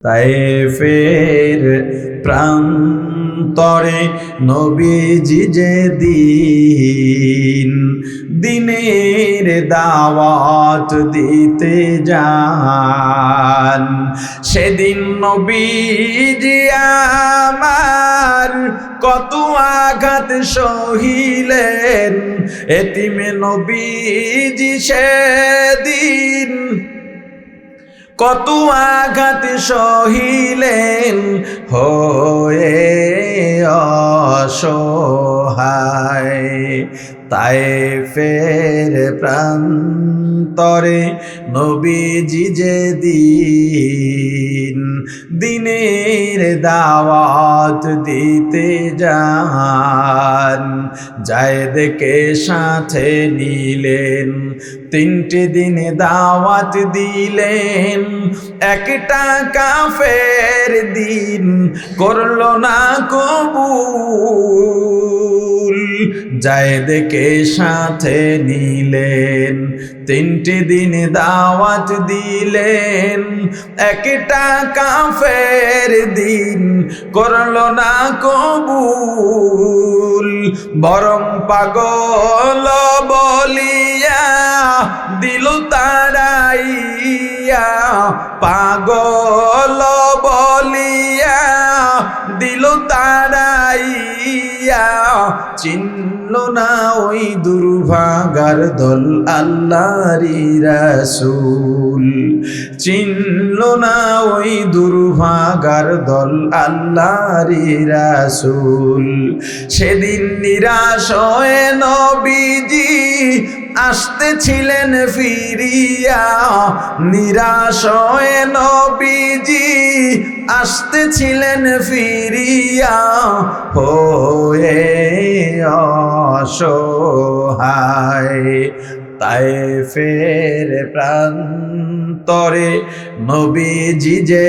তায়েফের প্রান্তরে নবীজি যে দিনের দাওয়াত দিতে যান, সেদিন নবীজি আমার কত আঘাত সহিলেন। এতিমে নবীজি সেদিন কত আঘাত সহিলেন, হয়ে অসহায়। তায়েফের প্রান্তরে নবীজি যে দিনের দাওয়াত দিতে যান, যায়েদকে সাথে নিলেন, 3টে দিনে দাওয়াত দিলেন। একটা কাফের দিন করলো না কবুল, যায়েদকে সাথে নিলেন, 3টে দিনে দাওয়াত দিলেন। একটা কাফের দিন করলো না কবুল, বরং পাগল বলিয়া দিল তাড়াইয়া, পাগল বলিয়া দিল তাড়াইয়া। চিনল না ওই দুর্ভাগার দল আল্লাহরি রাসূল, চিনল না ওই দুর্ভাগার দল আল্লাহরি রাসূল। সেদিন নিরাশ হয়ে নবীজি আসতেছিলেন ফিরিয়া, নিরাশ হয়ে নবীজি আসতেছিলেন ফিরিয়া, হয়ে অসহায়। তায়েফের প্রান্তরে নবীজি যে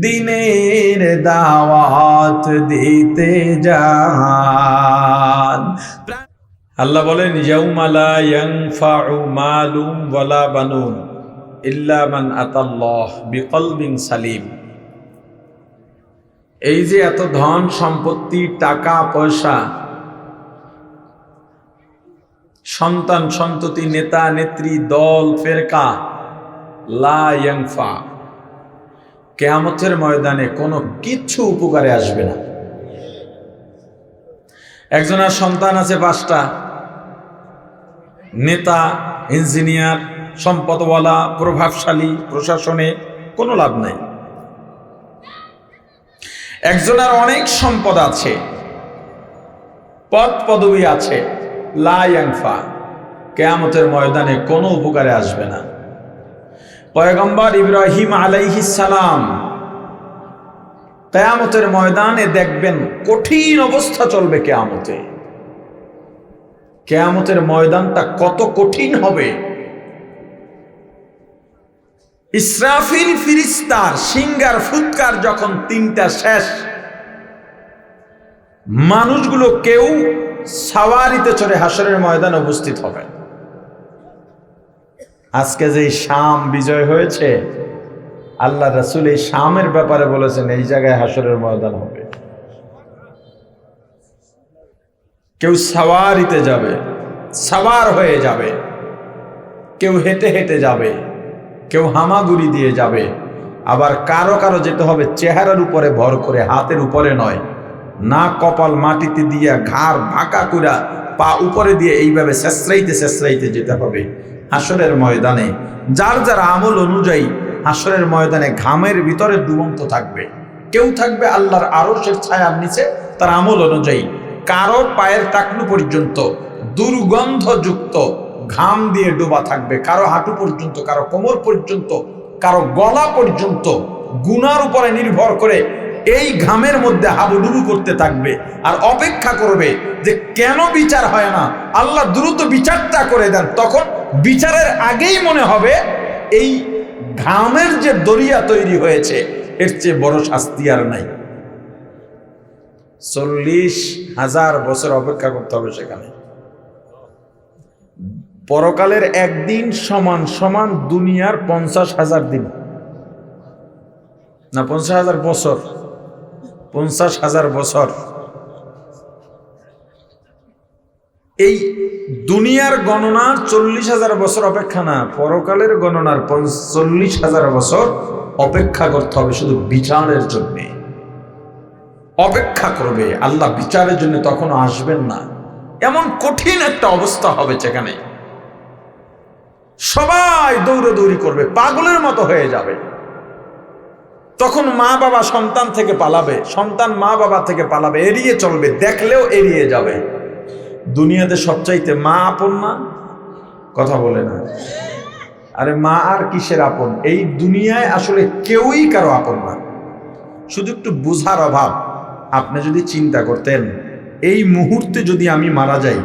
দিনের দাওয়াত দিতে যান। আল্লাহ বলেন, ইয়াউমা লা ইয়ানফাউ মালুন ওয়ালা বানুন ইল্লা মান আতাল্লাহ বিকলবিন সালিম। এই যে এত ধন সম্পত্তি, টাকা পয়সা, সন্তান সন্ততি, নেতা নেত্রী, দল ফেরকা, লা ইয়ানফা, কিয়ামতের ময়দানে কোনো কিচ্ছু উপকারে আসবে না। একজনের সন্তান আছে 5টা, নেতা, ইঞ্জিনিয়ার, সম্পদওয়ালা, প্রভাবশালী, প্রশাসনে কোনো লাভ নাই। একজনের অনেক সম্পদ আছে, পদ পদবী আছে, লা ইয়ানফা, কিয়ামতের ময়দানে কোনো উপকারে আসবে না। পয়গম্বর ইব্রাহিম আলাইহিস সালাম কিয়ামতের ময়দানে দেখবেন কঠিন অবস্থা চলবে। কিয়ামতের ময়দানটা কত কঠিন হবে। ইসরাফিল ফিরিস্তার সিঙ্গার ফুৎকার যখন 3টা শেষ, মানুষগুলো কেউ সাওয়ারিতে চড়ে হাসরের ময়দানে উপস্থিত হবে। আজকে যে শাম বিজয় হয়েছে, আল্লাহ রাসূল এই শামের ব্যাপারে বলেছেন এই জায়গায় হাসরের ময়দান হবে। কেউ সাওয়ারিতে যাবে, সাওয়ার হয়ে যাবে, কেউ হেঁটে হেঁটে যাবে, কেউ হামাগুড়ি দিয়ে যাবে, আবার কারো কারো যেতে হবে চেহারার উপরে ভর করে, হাতের উপরে নয়, না কপাল মাটিতে দিয়া ঘাড় ভাঁকা কইরা পা উপরে দিয়ে এইভাবে শেষরাইতে শেষরাইতে যেতে হবে হাসরের ময়দানে। যার যার আমল অনুযায়ী হাসরের ময়দানে ঘামের ভিতরে ডুবন্ত থাকবে। কেউ থাকবে আল্লাহর আরশের ছায়ার নিচে তার আমল অনুযায়ী, কারো পায়ের টাকনু পর্যন্ত দুর্গন্ধযুক্ত ঘাম দিয়ে ডোবা থাকবে, কারো হাঁটু পর্যন্ত, কারো কোমর পর্যন্ত, কারো গলা পর্যন্ত। গুনার উপরে নির্ভর করে এই ঘামের মধ্যে হাবুডুবু করতে থাকবে আর অপেক্ষা করবে যে কেন বিচার হয় না, আল্লাহ দ্রুত বিচারটা করে দেন। তখন বিচারের আগেই মনে হবে এই ঘামের যে দরিয়া তৈরি হয়েছে এর চেয়ে বড় শাস্তি আর নাই। 40,000 বছর অপেক্ষা করতে হবে সেখানে। পরকালের একদিন সমান সমান দুনিয়ার 50,000 দিন। না 50,000 বছর? 50,000 বছর। এই দুনিয়ার গণনার 40,000 বছর অপেক্ষা না, পরকালের গণনার 40,000 বছর অপেক্ষা করতে হবে শুধু বিচারের জন্য। অপেক্ষা করবে, আল্লাহ বিচারের জন্য তখনও আসবেন না। এমন কঠিন একটা অবস্থা হবে যেখানে সবাই দৌড়াদৌড়ি করবে, পাগলের মতো হয়ে যাবে। তখন মা বাবা সন্তান থেকে পালাবে, সন্তান মা বাবা থেকে পালাবে, এড়িয়ে চলবে, দেখলেও এড়িয়ে যাবে। দুনিয়াতে সবচাইতে মা আপন না? কথা বলে না। আরে মা আর কিসের আপন? এই দুনিয়ায় আসলে কেউই কারো আপন না, শুধু একটু বুঝার অভাব। আপনি যদি চিন্তা করতেন, এই মুহূর্তে যদি আমি মারা যাই,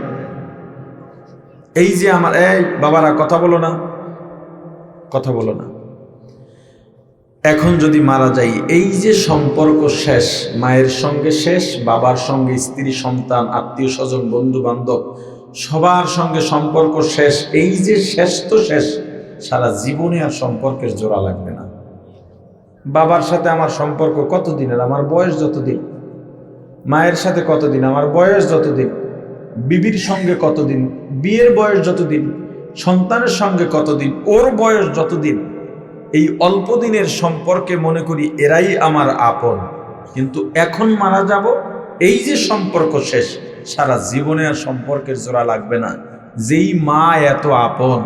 এই যে আমার, এই বাবারা কথা বলো না, কথা বলো না, এখন যদি মারা যাই, এই যে সম্পর্ক শেষ, মায়ের সঙ্গে শেষ, বাবার সঙ্গে, স্ত্রী, সন্তান, আত্মীয় স্বজন, বন্ধু বান্ধব, সবার সঙ্গে সম্পর্ক শেষ। এই যে শেষ তো শেষ, সারা জীবনে আর সম্পর্কের জোড়া লাগবে না। বাবার সাথে আমার সম্পর্ক কতদিনের? আমার বয়স যতদিন। মায়ের সাথে কতদিন? আমার বয়স যতদিন। বিবির সঙ্গে কতদিন? বিয়ের বয়স যতদিন। সন্তানের সঙ্গে কতদিন? ওর বয়স যতদিন। এই অল্প দিনের সম্পর্কে মনে করি এরাই আমার আপন, কিন্তু এখন মারা যাব, এই যে সম্পর্ক শেষ, সারা জীবনে আর সম্পর্কের জোড়া লাগবে না। যেই মা এত আপন,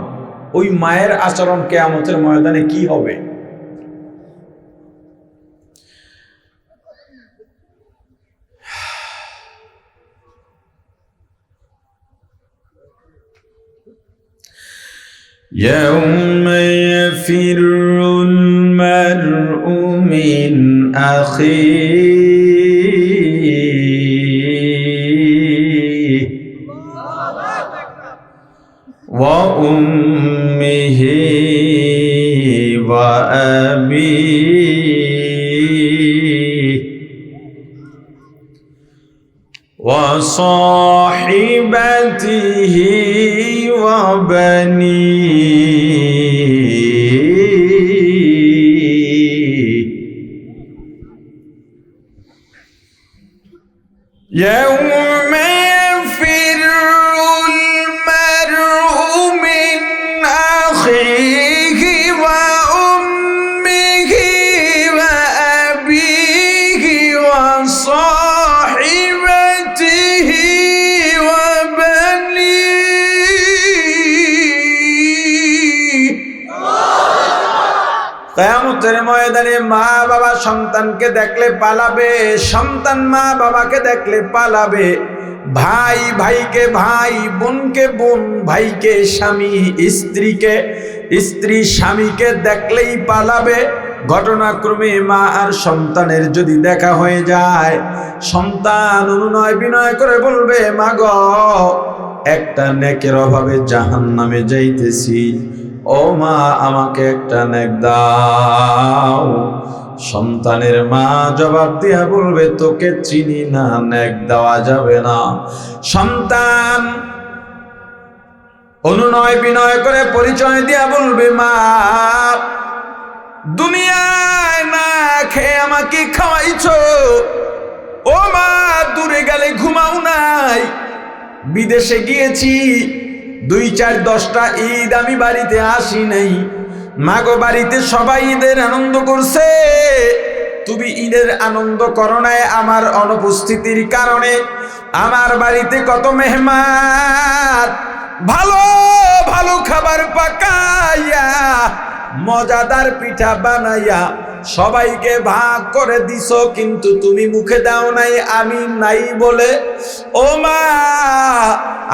ওই মায়ের আচরণ কিয়ামতের ময়দানে কি হবে? يوم يفر المرء من أخيه وأمه وأبيه وصاحبته وبنيه يوم يفر المرء من أخيه وأمه وأبيه وصاحبته কিয়ামতের ময়দানে মা বাবা সন্তানকে দেখলে পালাবে, সন্তান মা বাবাকে দেখলে পালাবে, ভাই ভাইকে ভাই, বোনকে বোন, ভাইকে স্বামী, স্ত্রীকে স্ত্রী স্বামীকে দেখলেই পালাবে। ঘটনাক্রমে মা আর সন্তানের যদি দেখা হয়ে যায়, সন্তান অনুনয় বিনয় করে বলবে, মা গো, একটা নেকের অভাবে জাহান্নামে যাইতেছি, ও মা আমাকে একটা নেক দাও। সন্তানের মা জবাব দিয়া বলবে, তোকে চিনি না, নেক দেওয়া যাবে না। সন্তান অনুনয় বিনয় করে পরিচয় দিয়া বলবে, মা দুনিয়ায় না খেয়ে আমাকে খাওয়াইছো, ও মা দূরে গেলে ঘুমাও নাই, বিদেশে গিয়েছি, 2-4-10টা ঈদ আমি বাড়িতে আসি নাই, মাগো বাড়িতে সবাই ঈদের আনন্দ করছে, তুমি ঈদের আনন্দ করো নাই আমার অনুপস্থিতির কারণে। আমার বাড়িতে কত মেহমান, ভালো ভালো খাবার পাকাইয়া, মজাদার পিঠা বানাইয়া সবাইকে ভাগ করে দিছো, কিন্তু তুমি মুখে দাও নাই আমি নাই বলে। ও মা,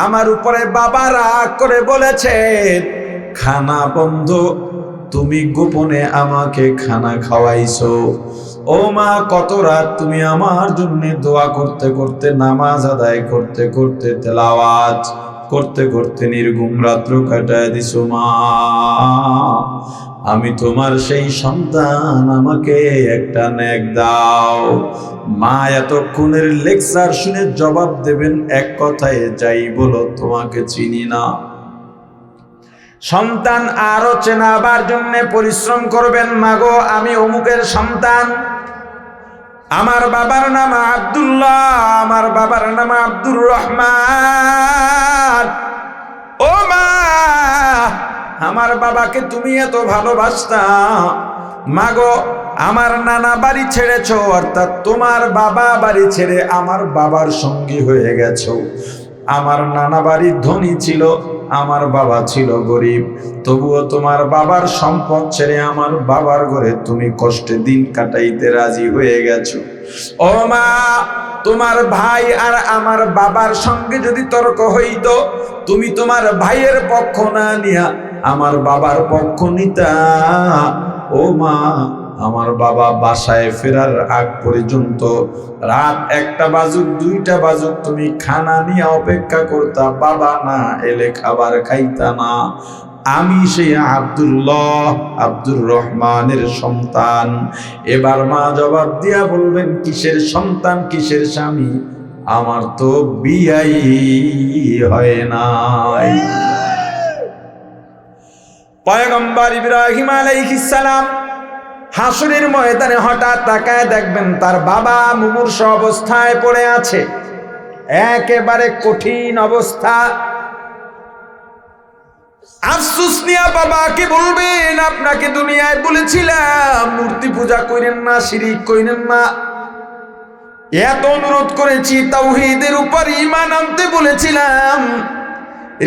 আমার উপরে বাবা রাগ করে বলেছেন খানা বন্ধ, তুমি গোপনে আমাকে খানা খাওয়াইছো। ও মা, কত রাত তুমি আমার জন্য দোয়া করতে করতে, নামাজ আদায় করতে করতে, তেলাওয়াত করতে করতে নির্ঘুম রাত্র কাটায় দিছো মা। আমি তোমার সেই সন্তান, আমাকে একটা নেক দাও। মা এতক্ষণের লেকচার শুনে জবাব দেবেন এক কথায়, যাই বলো তোমাকে চিনি না। সন্তান আরো চেনাবার জন্য পরিশ্রম করবেন। মাগো আমি অমুকের সন্তান, আমার বাবার নাম আব্দুল্লাহ, আমার বাবার নাম আব্দুর রহমান। ও মা, আমার বাবাকে তুমি এত ভালোবাসতা, মাগো আমার নানা বাড়ি ছেড়েছ, অর্থাৎ তোমার বাবা বাড়ি ছেড়ে আমার বাবার সঙ্গী হয়ে গেছো। আমার নানা বাড়ি ধনী ছিল, আমার বাবা ছিল গরিব, তবুও তোমার বাবার সম্পদ ছেড়ে আমার বাবার ঘরে তুমি কষ্টে দিন কাটাইতে রাজি হয়ে গেছো। ও মা, তোমার ভাই আর আমার বাবার সঙ্গে যদি তর্ক হইতো, তুমি তোমার ভাইয়ের পক্ষ না নিয়া আমার বাবার পক্ষ নিতা। ও মা, আমার বাবা বাসায় ফেরার আগ পর্যন্ত রাত 1টা বাজুক 2টা বাজুক তুমি খানা নিয়ে অপেক্ষা করতা, বাবা না এলে খাবার খাইতা না। আমি সেই আব্দুল্লাহ আব্দুর রহমানের সন্তান। এবার মা জবাব দিয়া বলবেন, কিসের সন্তান, কিসের স্বামী? আমার তো বিয়াই হয় নাই। পয়গম্বর ইব্রাহিম আলাইহিস সালাম হাসরের ময়দানে হঠাৎ তাকায় দেখবেন তার বাবা মুমূর্ষু অবস্থায় পড়ে আছে, একেবারে কঠিন অবস্থা। আফসোস নিয়া বাবাকে বলবেন, আপনাকে দুনিয়ায় বলেছিলাম মূর্তি পূজা করেন না, শিরিক করেন না, এত অনুরোধ করেছি, তাওহীদের উপর ঈমান আনতে বলেছিলাম,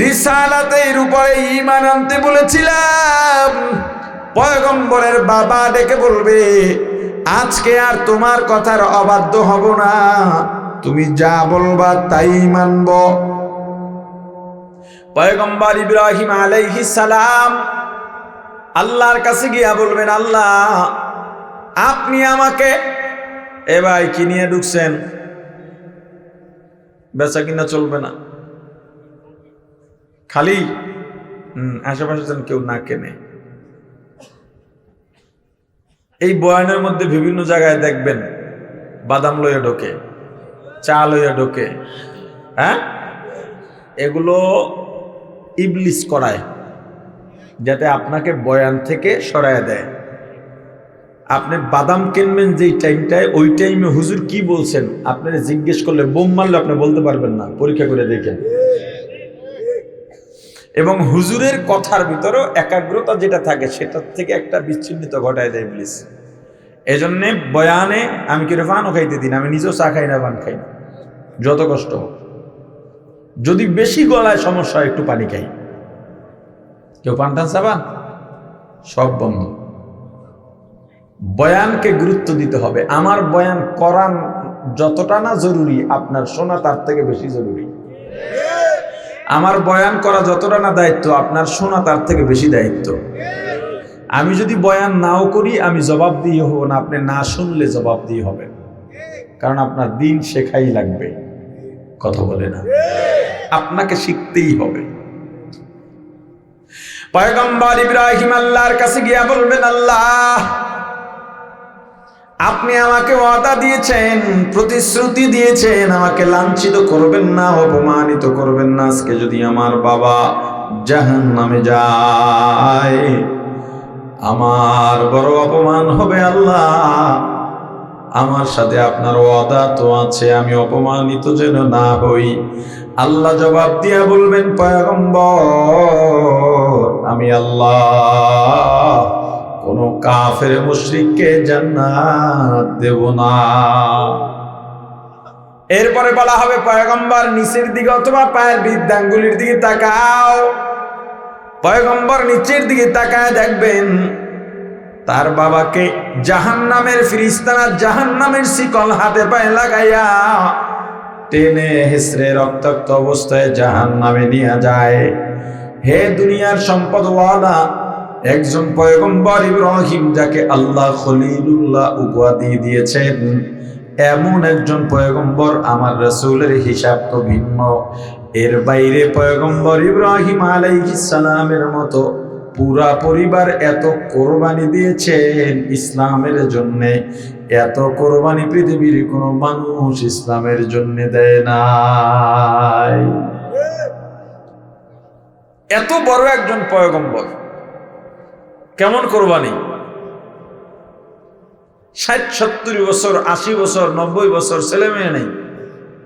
রিসালাতের উপরে ঈমান আনতে বলেছিলাম। পয়গম্বরের বাবা ডেকে বলবে, আজকে আর তোমার কথার অবাধ্য হব না, তুমি যা বলবা তাই মানব। পয়গম্বর ইব্রাহিম আলাইহিস সালাম আল্লাহর কাছে গিয়া বলবেন, আল্লাহ আপনি আমাকে, এ ভাই কি নিয়ে ঢুকছেন? বেচা কিনা চলবে না, খালি আশেপাশে যেন কেউ না কেনে। এই বয়ানের মধ্যে বিভিন্ন জায়গায় দেখবেন বাদাম লইয়া ঢোকে, চা লইয়া ঢোকে, হ্যাঁ, এগুলো ইবলিস করায় যাতে আপনাকে বয়ান থেকে সরায় দেয়। আপনি বাদাম কিনবেন যেই টাইমটায়, ওই টাইমে হুজুর কি বলছেন আপনারা জিজ্ঞেস করলে বোম মারলে আপনি বলতে পারবেন না, পরীক্ষা করে দেখেন। এবং হুজুরের কথার ভিতরেও একাগ্রতা যেটা থাকে সেটার থেকে একটা বিচ্ছিন্নতা ঘটায় দেয় ইবলিস। এজন্যে বয়ানে আমি কি পানও খাইতে দিন, আমি নিজেও চা খাই না, পান খাই না, যত কষ্ট হোক। যদি বেশি গলায় সমস্যা হয় একটু পানি খাই, কেউ পান টান চাবান, সব বন্ধ। বয়ানকে গুরুত্ব দিতে হবে। আমার বয়ান করান যতটা না জরুরি, আপনার শোনা তার থেকে বেশি জরুরি। আমার বয়ান করা যতটা না দায়িত্ব, আপনার শোনা তার থেকে বেশি দায়িত্ব। আমি যদি বয়ান নাও করি আমি জবাব দিয়ে হব না, আপনি না শুনলে জবাব দিয়ে হবে, কারণ আপনার দিন শেখাই লাগবে। কথা বলে না, আপনাকে শিখতেই হবে। পয়গম্বর ইব্রাহিম আল্লাহর কাছে গিয়া বলবেন, আল্লাহ আপনি আমাকে ওয়াদা দিয়েছেন, প্রতিশ্রুতি দিয়েছেন, আমাকে লাঞ্ছিত করবেন না, অপমানিত করবেন না। আজকে যদি আমার বাবা জাহান্নামে যায় আমার বড় অপমান হবে। আল্লাহ আমার সাথে আপনার ওয়াদা তো আছে, আমি অপমানিত যেন না হই। আল্লাহ জবাব দিয়া বলবেন, পয়গম্বর আমি আল্লাহ কোন কাফের মুশরিককে জান্নাত দেব না। এরপরে বলা হবে, পয়গম্বর নিচের দিকে অথবা পায়ের বৃদ্ধাঙ্গুলির দিকে তাকাও। পয়গম্বর নিচের দিকে তাকায় দেখবেন তার বাবাকে জাহান্নামের ফেরেশতারা জাহান্নামের শিকল হাতে পায়ে লাগাইয়া টেনে হেসড়ে রক্তাক্ত অবস্থায় জাহান্নামে নিয়ে যায়। হে দুনিয়ার সম্পদওয়ালা একজন পয়গম্বর ইব্রাহিম, যাকে আল্লাহ খলিলুল্লাহ উপাধি দিয়েছেন, এমন একজন পয়গম্বর আমার রাসূলের হিসাব তো ভিন্ন। এর বাইরে পয়গম্বর ইব্রাহিম আলাইহিস সালামের মতো পুরা পরিবার এত কোরবানি দিয়েছেন ইসলামের জন্য, এত কোরবানি পৃথিবীর কোনো মানুষ ইসলামের জন্য দেয় নাই। এত বড় একজন পয়গম্বর, কেমন কোরবানি? 60-70 বছর, 80 বছর, 90 বছর, ছেলে মেয়ে নেই,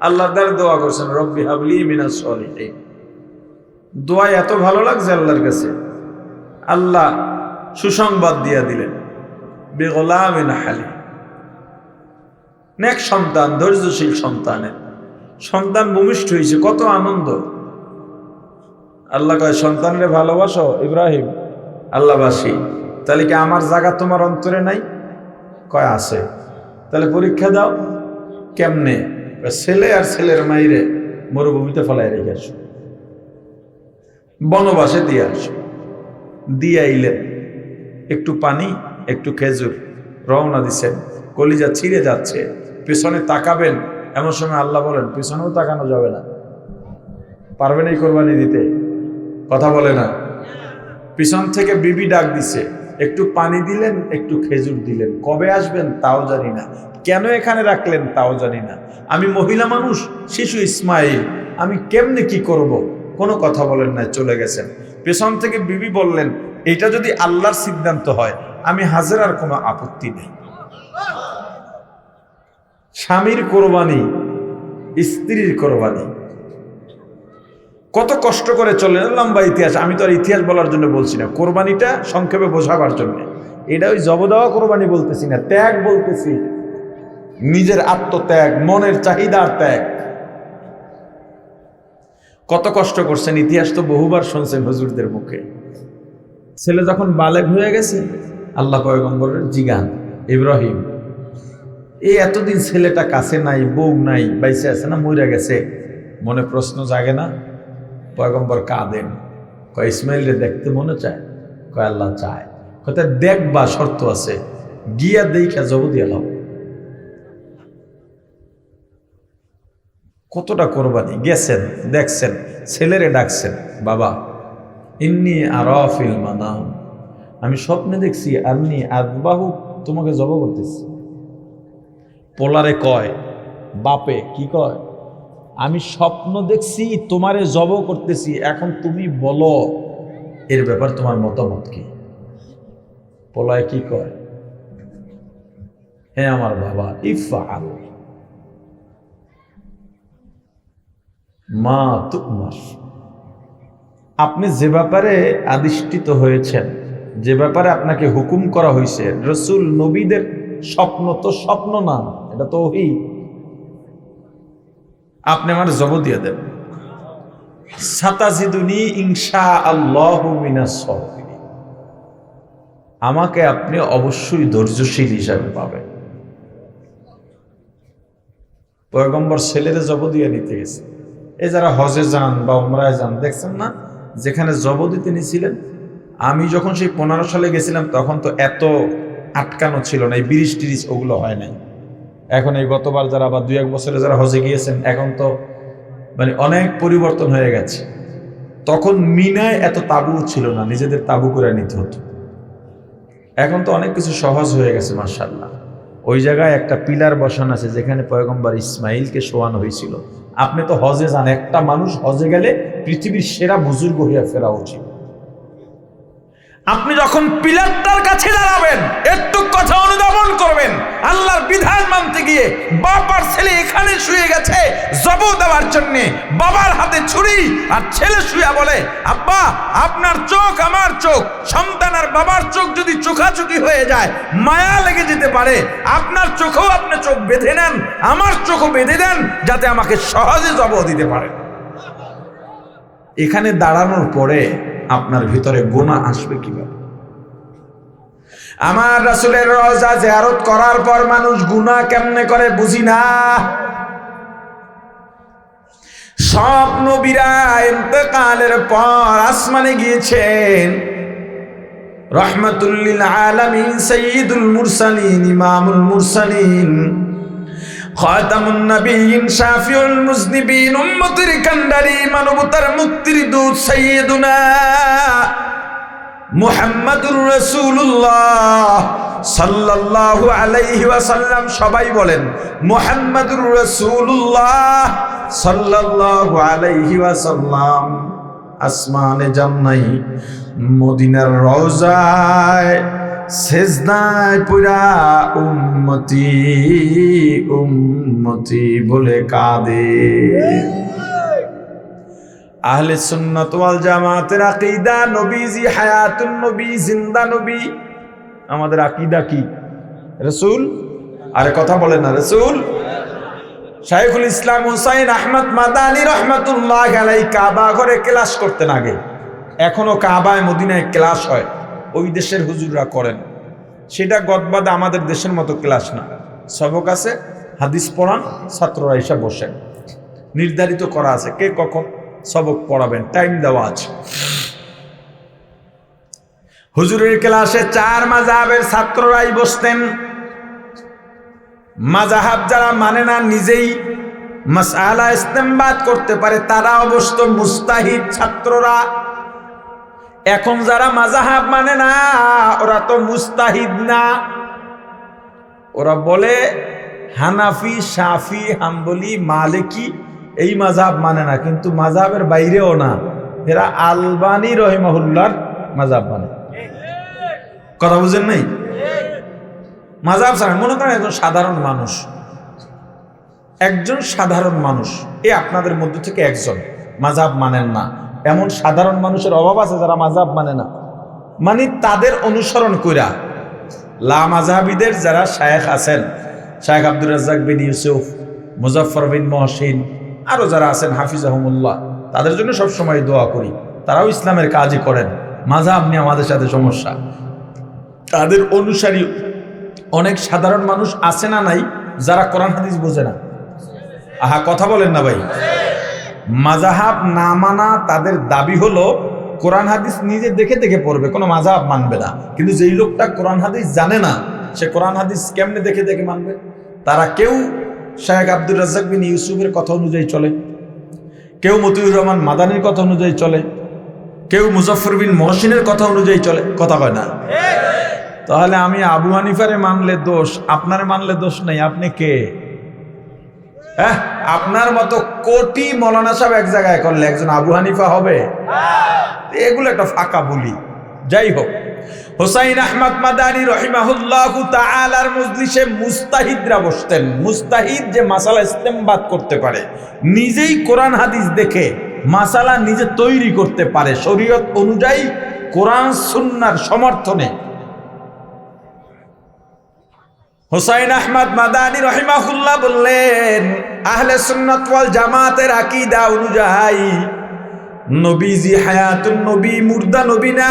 আল্লাহর দ্বারা দোয়া করছেন, রব্বি হাবলি মিনাস সলিহিন। দোয়া এত ভালো লাগছে আল্লাহর কাছে, আল্লাহ সুসংবাদ দিয়া দিলেন, বিগলামিন হালিম, নেক সন্তান, ধৈর্যশীল সন্তানের সন্তান ভূমিষ্ঠ হয়েছে, কত আনন্দ। আল্লাহ কয়, সন্তানরে ভালোবাসো ইব্রাহিম? আল্লাহবাসী। তাহলে কি আমার জায়গা তোমার অন্তরে নাই? কয় আছে। তাহলে পরীক্ষা দাও। কেমনে? ছেলে আর ছেলের মাইরে মরুভূমিতে ফেলায় রেখে আসো, বনবাসে দিয়ে আসো। দিয়ে আইলেন, একটু পানি, একটু খেজুর, রওনা দিচ্ছেন, কলিজা ছিঁড়ে যাচ্ছে, পেছনে তাকাবেন, এমন সময় আল্লাহ বলেন পেছনেও তাকানো যাবে না। পারবেন এই কোরবানি দিতে? কথা বলে না। পিছন থেকে বিবি ডাক দিছে, একটু পানি দিলেন, একটু খেজুর দিলেন, কবে আসবেন তাও জানি না, কেন এখানে রাখলেন তাও জানি না, আমি মহিলা মানুষ, শিশু ইসমাইল, আমি কেমনে কি করব? কোনো কথা বলেন না, চলে গেছেন। পেছন থেকে বিবি বললেন, এটা যদি আল্লাহর সিদ্ধান্ত হয় আমি হাজেরার কোনো আপত্তি নেই। স্বামীর কোরবানি, স্ত্রীর কোরবানি, কত কষ্ট করে চলে। লম্বা ইতিহাস, আমি তো আর ইতিহাস বলার জন্য বলছি না, কোরবানিটা সংক্ষেপে বোঝাবার জন্য। এটা ওই জব দেওয়া কোরবানি বলতেছি না, ত্যাগ বলতেছি, নিজের আত্মত্যাগ, মনের চাহিদার ত্যাগ। কত কষ্ট করছেন, ইতিহাস তো বহুবার শুনছেন হুজুরদের মুখে। ছেলে যখন বালেগ হয়ে গেছে, আল্লাহ পয়গম্বরের জিগান, ইব্রাহিম এই এতদিন ছেলেটা কাছে নাই, বউ নাই, বাইসে আছে না মইরা গেছে, মনে প্রশ্ন জাগে না? পয়গম্বর কাঁদেন, কয় ইসমাইলরে দেখতে মনে চায়? কয় আল্লাহ চায়। কয় দেখবা, শর্ত আছে, গিয়া দেখা জব দিয়ে লাও। কতটা কোরবানি। গেছেন, দেখছেন, ছেলেরে ডাকছেন, বাবা ইন্নি আরাফিল মানাম, আমি স্বপ্নে দেখছি আন্নি আদবাহু, তোমাকে জব করতেছি। পোলারে কয়, বাপে কি কয়, আমি স্বপ্ন দেখছি তোমারে জব করতেছি, এখন তুমি বলো এর ব্যাপার তোমার মতামত কি? পোলায় কি কয়, হ্যাঁ আমার বাবা, ইফআল মা তুমার, আপনি যে ব্যাপারে আদিষ্টিত হয়েছেন, যে ব্যাপারে আপনাকে হুকুম করা হয়েছে, রসুল নবীদের স্বপ্ন তো স্বপ্ন না, এটা তো ওহী। আপনি আমার জব দিয়ে দেন, সাতাজিদুনি ইনশাআল্লাহু মিনাস সাবিরিন, আমাকে আপনি অবশ্যই ধৈর্যশীল হিসাবে পাবেন। পয়গম্বর ছেলেরে জব দিয়ে নিতে গেছে। এই যারা হজে যান বা উমরায় যান, দেখছেন না যেখানে জব দিতে নিয়েছিলেন? আমি যখন সেই 15 সালে গেছিলাম তখন তো এত আটকানো ছিল না, এই ব্রিজ টিরিজ ওগুলো হয় নাই। এখন এই গতবার যারা বা 2-1 বছরে যারা হজে গিয়েছেন, এখন তো মানে অনেক পরিবর্তন হয়ে গেছে। তখন মিনায় এত তাবু ছিল না, নিজেদের তাবু করে নিতে হতো। এখন তো অনেক কিছু সহজ হয়ে গেছে মাশাআল্লাহ। ওই জায়গায় একটা পিলার বসানো আছে যেখানে পয়গম্বর ইসমাইলকে শোয়ানো হয়েছিল। আপনি তো হজে যান, একটা মানুষ হজে গেলে পৃথিবীর সেরা বুজুর্গ হইয়া ফেরা উচিত। আপনি যখন পিলারটার কাছে দাঁড়াবেন, একটু কথা অনুধাবন করবেন, আল্লাহর বিধান মানতে গিয়ে বাবার ছেলে এখানে শুয়ে গেছে জব দেওয়ার জন্য, বাবার হাতে ছুরি, আর ছেলে শুয়ে বলে আব্বা আপনার চোখ আমার চোখ, সন্তান আর বাবার চোখ যদি চোখাচোখি হয়ে যায়, মায়া লেগে যেতে পারে, আপনার চোখেও আপনি চোখ বেঁধে নেন, আমার চোখও বেঁধে দেন, যাতে আমাকে সহজে জব দিতে পারে। এখানে দাঁড়ানোর পরে আপনার ভিতরে গুনাহ আসবে কিভাবে? আমার রাসূলের রওজা জিয়ারত করার পর মানুষ গুনাহ কেমনে করে বুঝি না। সব নবীরা ইন্তেকালের পর আসমানে গিয়েছেন। রাহমাতুল লিল আলামিন, সাইয়্যিদুল মুরসালিন, ইমামুল মুরসালিন, খাতামুন নবিয়্যিন, শাফিউল মুজনিবিন, উম্মতের কান্ডারি, মানবতার মুক্তির দূত সাইয়্যিদুনা মুহাম্মাদুর রাসূলুল্লাহ সাল্লাল্লাহু আলাইহি ওয়াসাল্লাম। সবাই বলেন মুহাম্মাদুর রাসূলুল্লাহ সাল্লাল্লাহু আলাইহি ওয়াসাল্লাম। আসমানে যান নাই, মদিনার রওজায় সেজদায় পুরা উম্মতি উম্মতি বলে কাঁদে। আহলে সুন্নাত ওয়াল জামাতের আকীদা নবীজি হায়াতুন নবী, জিন্দা নবী। আমাদের আকীদা কি? রাসূল। আরে কথা বলেন না, রাসূল। শাইখুল ইসলাম হুসাইন আহমদ মাদানী রহমাতুল্লাহ আলাইহি কাবা ঘরে ক্লাস করতেন আগে, এখনো কাবায় মদিনায় ক্লাস হয়, ওই দেশের হুজুররা করেন। সেটা গদবাদ আমাদের দেশের মতো ক্লাস না, সবক আছে, হাদিস পড়ান, ছাত্ররা এসে বসেন, নির্ধারিত করা আছে কে কখন সবক পড়াবেন, টাইম দেওয়া আছে। হুজুরের ক্লাসে 4 মাযহাবের ছাত্ররাই বসতেন। মাযহাব যারা মানে না, নিজেই মাসআলা ইস্তেমবাত করতে পারে, তারাও বসতো, মুস্তাহিদ ছাত্ররা। এখন যারা মাযহাব মানে না, ওরা তো মুস্তাহিদ না, ওরা বলে হানাফি, শাফি, হাম্বলি, মালিকি, এই মাযহাব মানে না, কিন্তু মাযহাবের বাইরেও না, এরা আলবানী রহিমাহুল্লাহর মাযহাব মানে। কথা বুঝেন নাই? মাযহাব ছাড়া মনে করেন একজন সাধারণ মানুষ, একজন সাধারণ মানুষ, এ আপনাদের মধ্য থেকে একজন মাযহাব মানেন না, এমন সাধারণ মানুষের অভাব আছে যারা মাযহাব মানে না। মানে তাদের অনুসরণ কইরা লা মাযহাবিদের যারা শায়েখ আছেন, শায়েখ আব্দুর রাজ্জাক বিন ইউসুফ, মুজাফফর বিন মহসিন, আরো যারা আছেন হাফিজাহুমুল্লাহ, তাদের জন্য সবসময় দোয়া করি, তারাও ইসলামের কাজই করেন। মাযহাব নিয়ে আমাদের সাথে সমস্যা, তাদের অনুসারী অনেক সাধারণ মানুষ আছে না নাই, যারা কোরআন হাদিস বোঝে না। আহা কথা বলেন না ভাই। মাযহাব না মানা তাদের দাবি হলো কোরআন হাদিস নিজে দেখে দেখে পড়বে, কোনো মাযহাব মানবে না। কিন্তু যেই লোকটা কোরআন হাদিস জানে না, সে কোরআন হাদিস কেমনে দেখে দেখে মানবে? তারা কেউ শায়েখ আব্দুর রাজ্জাক বিন ইউসুফের কথা অনুযায়ী চলে, কেউ মতিউর রহমান মাদানীর কথা অনুযায়ী চলে, কেউ মুজাফফর বিন মহসিনের কথা অনুযায়ী চলে। কথা কয় না? তাহলে আমি আবু হানিফারে মানলে দোষ, আপনারে মানলে দোষ নাই। আপনি কে? হ্যাঁ, আপনার মতো কোটি মৌলানা সাহেব এক জায়গায় করলে একজন আবু হানিফা হবে? এগুলো একটা ফাঁকা বলি। যাই হোক, হুসাইন আহমদ মাদানী রহিমাহুল্লাহু তাআলার মজলিসে মুস্তাহিদরা বসতেন। মুস্তাহিদ যে মাসালা ইস্তেমবাত করতে পারে, নিজেই কোরআন হাদিস দেখে মাসালা নিজে তৈরি করতে পারে শরীয়ত অনুযায়ী, কোরআন সুন্নাহর সমর্থনে। হুসাইন আহমদ মাদানী রহিমাহুল্লাহ বললেন, আহলে সুন্নাত ওয়াল জামাতের আকীদা অনুযায়ী নবীজি হায়াতুন নবী, মুর্দা নবী না।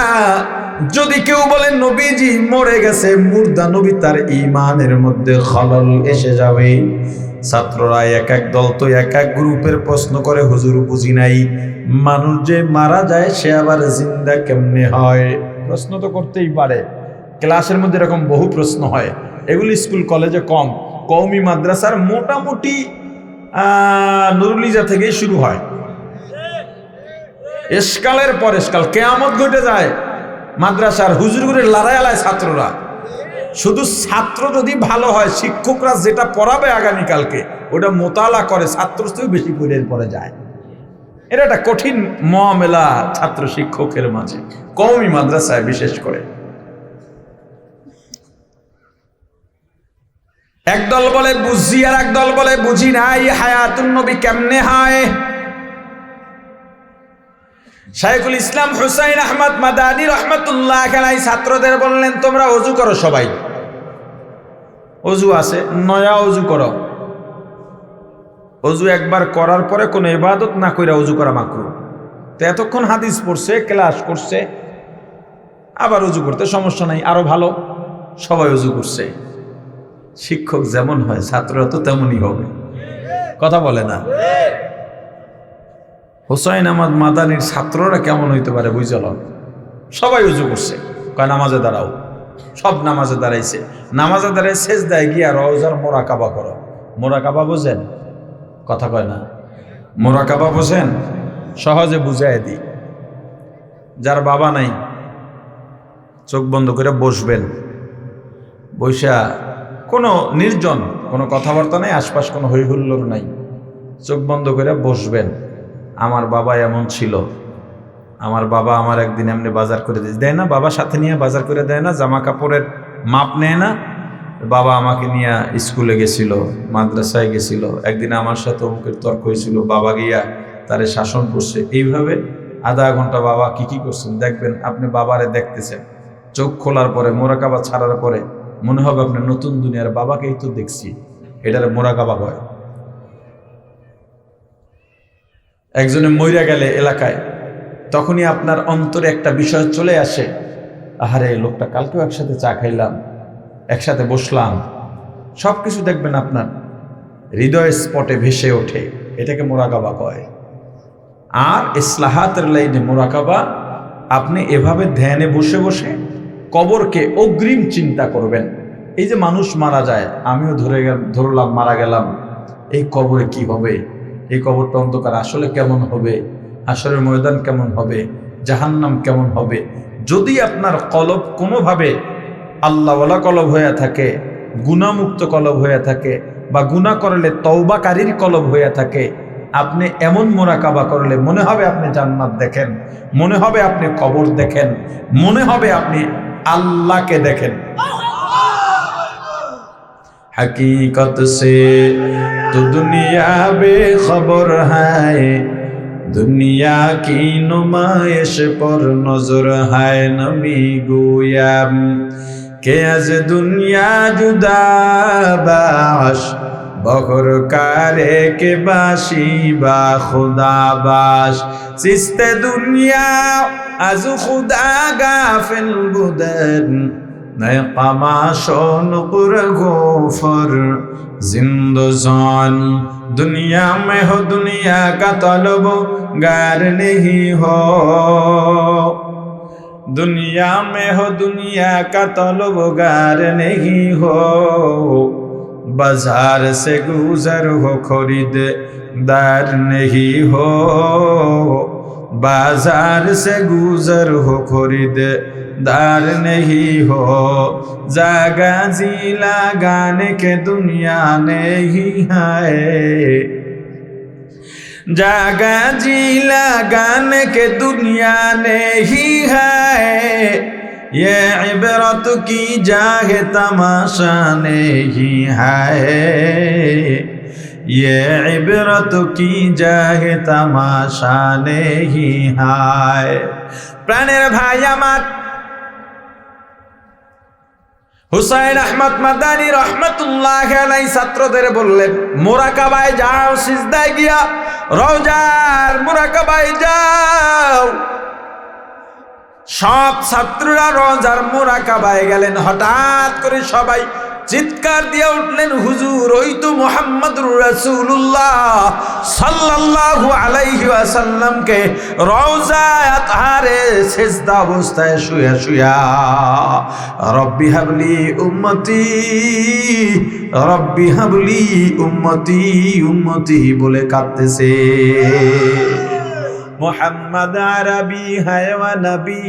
যদি কেউ বলে নবীজি মরে গেছে, মুর্দা নবী, তার ঈমানের মধ্যে খলল এসে যাবে। ছাত্ররা এক এক দল তো এক এক গ্রুপের প্রশ্ন করে, হুজুর বুঝি নাই, মানুষ যে মারা যায় সে আবার জিন্দা কেমনে হয়? প্রশ্ন তো করতেই পারে, ক্লাসের মধ্যে এরকম বহু প্রশ্ন হয়। এগুলি স্কুল কলেজে কম, কওমি মাদ্রাসার মোটামুটি নুরুল ইজা থেকেই শুরু হয়। এসকালের পর এসকাল, কেয়ামত ঘটে যায় মাদ্রাসার হুজুরগুলোর লড়াই আলায় ছাত্ররা। শুধু ছাত্র যদি ভালো হয়, শিক্ষকরা যেটা পড়াবে আগামীকালকে ওটা মোতালা করে, ছাত্র থেকে বেশি করে পড়ে যায়। এটা একটা কঠিন মুআমেলা ছাত্র শিক্ষকের মাঝে, কওমি মাদ্রাসায় বিশেষ করে। একদল বলে বুঝি আর একদল বলে বুঝি নাই। হায়াতুন নবী কেমনে হয়? শাইখুল ইসলাম হুসাইন আহমদ মাদানী রহমাতুল্লাহ আলাইহি ছাত্রদের বললেন, তোমরা ওযু করো, সবাই ওযু আছে, নয়া ওযু করো। ওযু একবার করার পরে কোনো ইবাদত না কইরা ওযু করা মাকরুহ। তো এতক্ষণ হাদিস পড়ছে, ক্লাস করছে, আবার ওযু করতে সমস্যা নাই, আরো ভালো, সবাই ওযু করছে। শিক্ষক যেমন হয় ছাত্ররা তো তেমনই হবে। কথা বলে না? হুসাইন আহমদ মাদানীর ছাত্ররা কেমন হইতে পারে বুঝল? সবাই উজু করছে, কয় নামাজে দাঁড়াও। সব নামাজে দাঁড়াইছে, নামাজে দাঁড়ায় সেজদায় গিয়া রওজার মোরাকাবা করো। মোরাকাবা বোঝেন? কথা কয় না। মোরাকাবা বোঝেন? সহজে বুঝাই দিই। যার বাবা নাই, চোখ বন্ধ করে বসবেন, বৈশা কোনো নির্জন, কোনো কথাবার্তা নাই, আশপাশ কোনো হইহুল্লোড় নাই, চোখ বন্ধ করে বসবেন। আমার বাবা এমন ছিল, আমার বাবা আমার একদিন এমনি বাজার করে দেয় না, বাবা সাথে নিয়ে বাজার করে দেয় না, জামা কাপড়ের মাপ নেয় না। বাবা আমাকে নিয়ে স্কুলে গেছিল, মাদ্রাসায় গেছিল, একদিন আমার সাথে অমুকের তর্ক হয়েছিল, বাবা গিয়া তারে শাসন করছে। এইভাবে আধা ঘন্টা বাবা কি করছেন দেখবেন। আপনি বাবারে দেখতেছেন, চোখ খোলার পরে, মোরাকাবা ছাড়ার পরে মনে হবে আপনি নতুন দুনিয়ার বাবাকেই তো দেখছি। এটার মোরাকাবা হয়। একজনে মইরা গেলে এলাকায়, তখনই আপনার অন্তরে একটা বিষয় চলে আসে, আহারে লোকটা কালকেও একসাথে চা খাইলাম, একসাথে বসলাম, সব কিছু দেখবেন আপনার হৃদয় স্পটে ভেসে ওঠে। এটাকে মোরাকাবা কয়। আর ইসলাহাতের লাইনে মোরাকাবা, আপনি এভাবে ধ্যানে বসে বসে কবরকে অগ্রিম চিন্তা করবেন। এই যে মানুষ মারা যায়, আমিও ধরলাম মারা গেলাম, এই কবরে কি হবে, এই কবরটা অন্ধকার আসলে কেমন হবে, হাশরের ময়দান কেমন হবে, জাহান্নাম কেমন হবে। যদি আপনার কলব কোনোভাবে আল্লাহওয়ালা কলব হয়ে থাকে, গুনাহমুক্ত কলব হয়ে থাকে, বা গুনাহ করলে তওবাকারীর কলব হয়ে থাকে, আপনি এমন মোরাকাবা করলে মনে হবে আপনি জান্নাত দেখেন, মনে হবে আপনি কবর দেখেন, মনে হবে আপনি আল্লাহকে দেখেন। हकीकत से तो दुनिया बेखबर है, दुनिया की नुमाइश पर नजर है। नबी गोया के आज दुनिया जुदा बाश, बखर कारे के बाशी बा खुदा बाश। सिस्ते दुनिया आज खुदा गाफिल बुदन, नए कमाशों नुकुर गोफर जिंदजान। दुनिया में हो दुनिया का तलब गार नहीं हो, दुनिया में हो दुनिया का तलब गार नहीं हो। बाजार से गुजर हो खरीददार नहीं हो, बाजार से गुजर हो खरीददार नहीं हो। जागा जी लगाने के दुनिया नहीं है, जागा जी लगाने के दुनिया नहीं है। ये इबरत की जाहे तमाशा नहीं है, ये इबरत की जाहे तमाशा नहीं है। प्राणेर भाई आमार হুসাইন আহমদ মাদানী রহমতুল্লাহ আলাইহি ছাত্রদের বললেন, মোরাকাবায় যাও, সিজদায় গিয়া রওজার মোরাকাবায় যাও। সব ছাত্ররা রওজার মোরাকাবায় গেলেন। হঠাৎ করে সবাই চিৎকার দিয়ে উঠলেন, হুজুর ওই তো মুহাম্মদুর রাসূলুল্লাহ সাল্লাল্লাহু আলাইহি ওয়াসাল্লামকে রওজায়ে আতহারে সিজদা অবস্থায় শুয়া শুয়া রব্বি হাবলি উম্মতি, রব্বি হাবলি উম্মতি উম্মতি বলে কাঁদতেছে। মোহাম্মদ আরবি হায়ওয়া নবী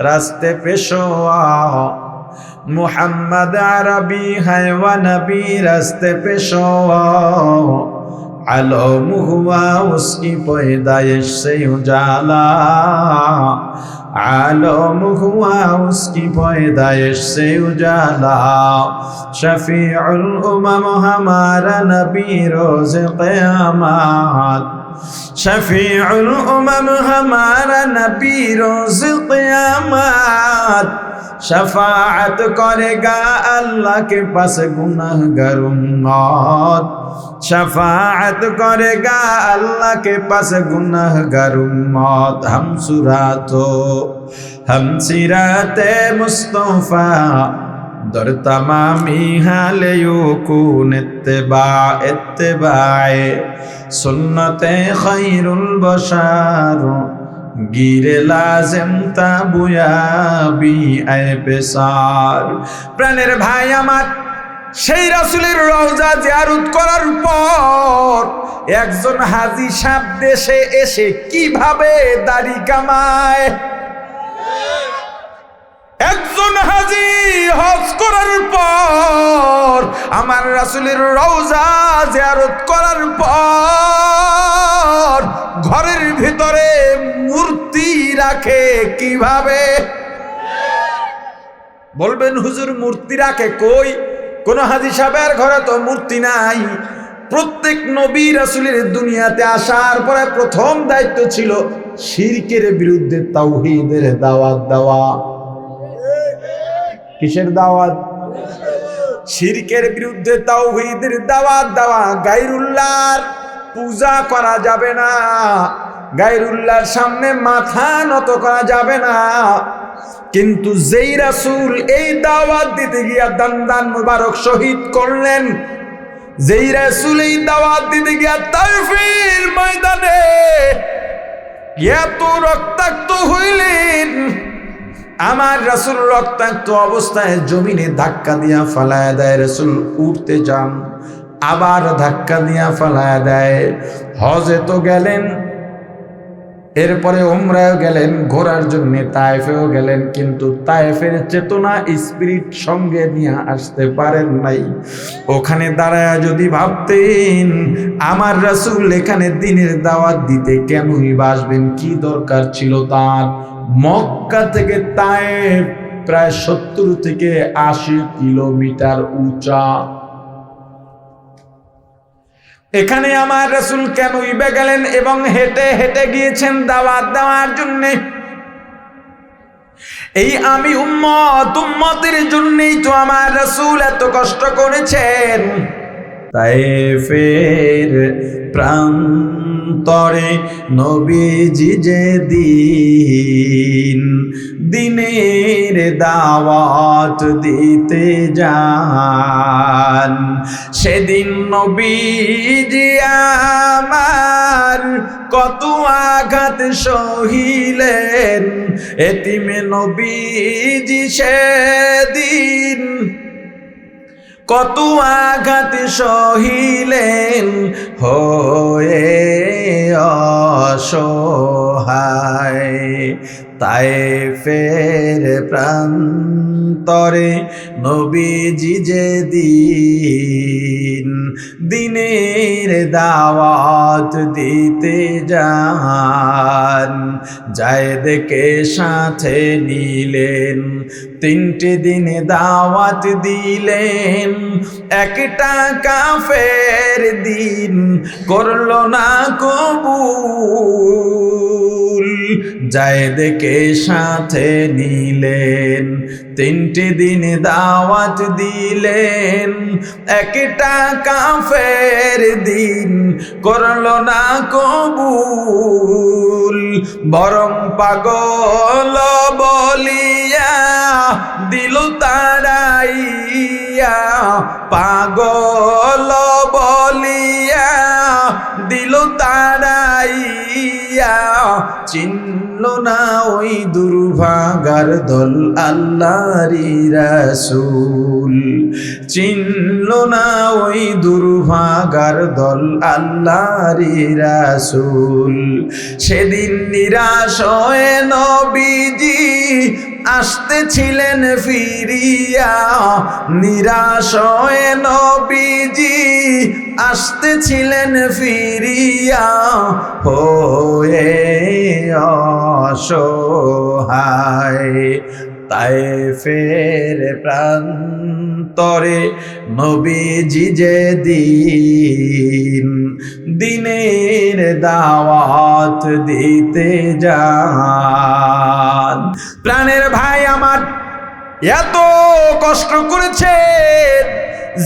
রাস্তে পেশোয়া, मोहम्मद अरबी है व नबी रास्ते पे शोआ। आलम हुआ उसकी पैदाइश से उजाला, आलम हुआ उसकी पैदाइश से उजाला। शफीउल उमम हमारा नबी रोज़ क़यामत, शफीउल उमम हमारा नबी रोज़ क़यामत। शफाअत करेगा अल्लाह के पास गुनाहगार उम्मत, शफाअत करेगा अल्लाह के पास गुनाहगार उम्मत। हम सुरातो हम सिराते मुस्तफा दर तमामी हाले युकून इत्तिबाए सुन्नते खैरुल बशार গিরে লাজেম তাবুয়াবি আয় বেসার। প্রাণের ভাই আমার, সেই রাসূলের রওজা জিয়ারত করার পর একজন হাজী সাহেব দেশে এসে কিভাবে দাড়ি কামায়, একজন হাজী হজ করার পর, আমার রাসূলের রওজা জিয়ারত করার পর ঘরের ভিতরে মূর্তি রাখে কিভাবে? বলবেন হুজুর মূর্তি রাখে কই? কোন হাজী সাহেবের ঘরে তো মূর্তি নাই। প্রত্যেক নবী রাসূলের দুনিয়াতে আসার পরে প্রথম দায়িত্ব ছিল শিরকের বিরুদ্ধে তাওহীদের দাওয়াত দেওয়া। কিসের দাওয়াত? শিরকের বিরুদ্ধে তাওহীদের দাওয়াত দেওয়া। গায়রুল্লাহর পূজা করা যাবে না, গায়রুল্লাহর সামনে মাথা নত করা যাবে না। কিন্তু যেই রাসূল এই দাওয়াত দিতে গিয়া দান মুবারক শহীদ করলেন, যেই রাসূল এই দাওয়াত দিতে গিয়া তাইফের ময়দানে এত রক্তাক্ত হইলেন, আমার রাসূল রক্তাক্ত অবস্থায় জমিনে ধাক্কা দিয়া ফালায়া দেয়। রাসূল উঠতে যান, আবার ধাক্কা দিয়া ফালায়া দেয়। হজে তো গেলেন, এরপরে উমরায়ও গেলেন, ঘোরার জন্য তায়েফেও গেলেন, কিন্তু তায়েফের চেতনা স্পিরিট সঙ্গে নিয়ে আসতে পারেন নাই। ওখানে দাঁড়ায় যদি ভাবতেন আমার রাসূল এখানে দ্বীনের দাওয়াত দিতে কেনই বাসবেন, কি দরকার ছিল তার? মক্কা থেকে তায়েফ প্রায় 70 থেকে 80 কিলোমিটার উঁচা। এখানে আমার রাসূল কেন ইবে গেলেন এবং হেঁটে হেঁটে গিয়েছেন দাওয়াত দেওয়ার জন্য? এই আমি উম্মতের জন্যই তো আমার রাসূল এত কষ্ট করেছেন। তায়েফের প্রান্তরে নবীজি যে দিনের দাওয়াত দিতে যান, সেদিন নবীজি আমার কত আঘাত সহিলেন। এতিমে নবীজি সেদিন কত আঘাত সহিলেন, হয়ে অসহায়। তায়েফের প্রান্তরে নবীজি যে দিনের দাওয়াত দিতে যান, জায়েদকে সাথে নিলেন, 3টে দিনে দাওয়াত দিলেন। একটা কাফের দিন করলো না কবুল, জায়েদকে সাথে নিলেন, 3টে দিনে দাওয়াত দিলেন। একটা কাফের দিন করলো না কবুল, বরং পাগল বলিয়া দিল তাড়াইয়া, পাগল বলিয়া দিল তাড়াইয়া। চিনল না ওই দুর্ভাগার দল আল্লাহরি রাসূল, চিনল না ওই দুর্ভাগার দল আল্লাহরি রাসূল। সেদিন নিরাশ হয়ে নবীজি আসতেছিলেন ফিরিয়া, নিরাশ হয়ে নবীজি আসতেছিলেন ফিরিয়া, হয়ে অসহায়। তায়েফের প্রান্তরে নবীজি যে দিনের দাওয়াত দিতে যান। প্রাণের ভাই আমার, এত কষ্ট করেছেন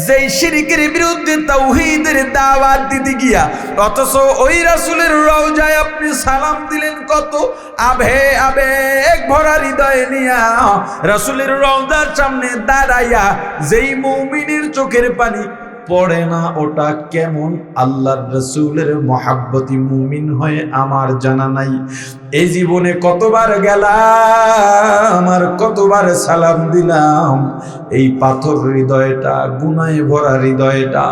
যেই শিরকের বিরুদ্ধে তাওহীদের দাওয়াত দিতে গিয়া, অথচ ওই রাসূলের রওজায় আপনি সালাম দিলেন কত আবেগ ভরা হৃদয় নিয়া। রাসূলের রওজার সামনে দাঁড়াইয়া যেই মুমিনের চোখের পানি পড়ে না, ওটা কেমন আল্লাহর রাসূলের মহাব্বতি মুমিন হয়ে আমার জানা নাই। এই জীবনে কতবার গেলাম আর কতবার সালাম দিলাম, এই পাথর হৃদয়টা, গুনাহে ভরা হৃদয়টা,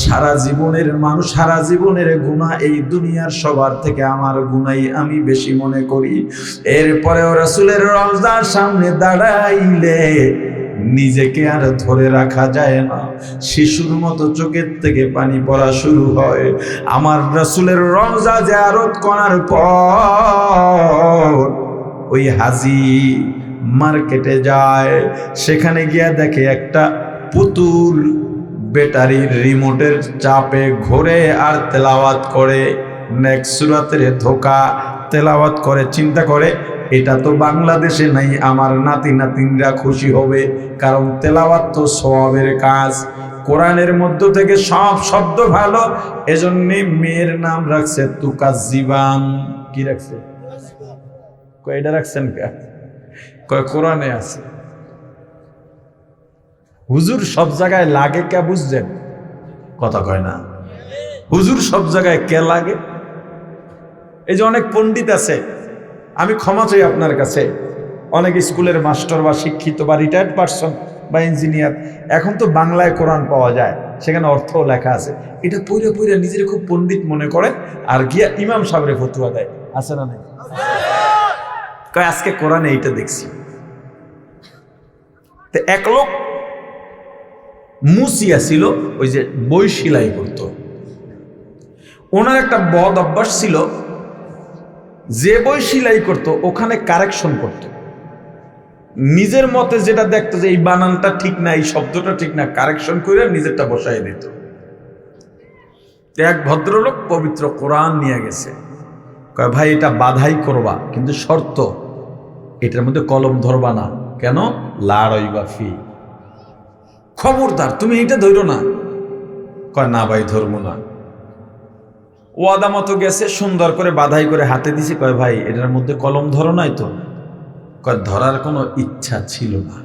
সারা জীবনের মানুষ, সারা জীবনের গুনাহ, এই দুনিয়ার সবার থেকে আমার গুনাই আমি বেশি মনে করি। এরপরেও রাসূলের রওজার সামনে দাঁড়াইলে নিজেকে আর ধরে রাখা যায় না, শিশুর মতো চোখের থেকে পানি পড়া শুরু হয়। আমার রাসূলের রওজা জিয়ারত করার পর ওই হাজি মার্কেটে যায়, সেখানে গিয়া দেখে একটা পুতুল ব্যাটারির রিমোটের চাপে ঘোরে আর তেলাওয়াত করে, নেক্সট সূরাতের ধোকা তেলাওয়াত করে। চিন্তা করে এটা তো বাংলাদেশে নাই, আমার নাতি নাতিনরা খুশি হবে, কারণ তেলাওয়াত তো সওয়াবের কাজ। কোরআনের মধ্য থেকে সব শব্দ ভালো, এজন্যে মেয়ের নাম রাখছে তুকাজ্জিবান। কি রাখছে? কয়টা রাখছেন? কয় কোরআনে আছে। হুজুর সব জায়গায় লাগে কে বুঝছেন? কথা কয় না। হুজুর সব জায়গায় কে লাগে? এই যে অনেক পণ্ডিত আছে, আমি ক্ষমা চাই আপনার কাছে, অনেক স্কুলের মাস্টার বা শিক্ষিত বা রিটায়ার্ড পারসন বা ইঞ্জিনিয়ার, এখন তো বাংলায় কোরআন পাওয়া যায়, সেখানে অর্থও লেখা আছে, এটা পড়ে পড়ে নিজের খুব পণ্ডিত মনে করে আর গিয়া ইমাম সাহেবের ফতুয়া দেয়। আছে না নাই? কয় আজকে কোরআনে এইটা দেখছি। তো এক লোক মুসিয়া ছিল, ওই যে বই সেলাই করত। ওনার একটা বদ অভ্যাস ছিল, যে বই সেলাই করত ওখানে কারেকশন করত, নিজের মতে যেটা দেখতো যে এই বানানটা ঠিক না, এই শব্দটা ঠিক না, কারেকশন করে নিজেরটা বসাই দিত। এক ভদ্রলোক পবিত্র কোরআন নিয়ে গেছে, কয় ভাই এটা বাধাই করবা, কিন্তু শর্ত এটার মধ্যে কলম ধরবা না। কেন? লা রাইবা ফি, খবরদার তুমি এটা ধরো না। কয় না ভাই ধরবো না। ওয়াদা মতো গেছে, সুন্দর করে বাধাই করে হাতে দিছে, কয় ভাই এটার মধ্যে কলম ধরো নাই তো? কয় ধরার কোনো ইচ্ছা ছিল না,